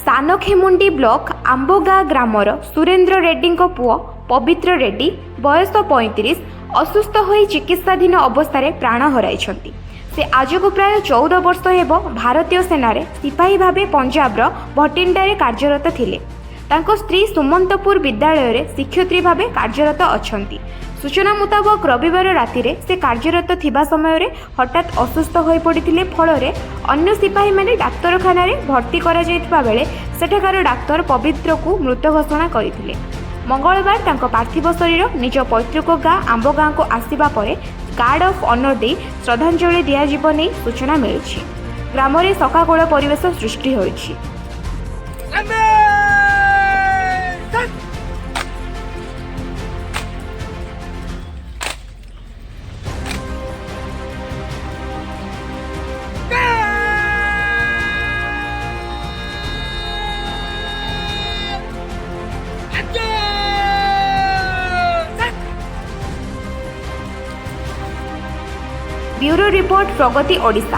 सानखेमुंडी block आंबोगाँ grammar Surendra Reddy पुओ पवित्र रेड्डी बयस 35 असुस्थ होई चिकित्साधीन अवस्था प्राण हराई। से आज को प्राय 14 वर्ष हेब भारतीय सेनारे सिपाही भावे पंजाबर भटिंडारे कार्यरत थिले। तांको स्त्री सुमंतपुर विद्यालय रे शिक्षयित्री भावे कार्यरत अछंती। सूचना मुताबक रविवार राति रे से कार्यरत थिबा समय रे हठात असुस्थ होई पड़िथिले। फल रे अन्य सिपाही माने डाक्तरखाना रे भर्ती करा जायतिबा बेले सेठाकार डाक्तर पवित्र को मृत घोषणा करथिले। मंगलवार तांको पार्थिव शरीर निज पैतृक गाँ आंबगाँ को आसिबा परे गार्ड ऑफ ऑनर दे श्रद्धांजलि दिया जीव नहीं सूचना मिली। ग्राम में सखाकोल परिवेश सृष्टि होइछि। ब्यूरो रिपोर्ट प्रगति ओडिशा।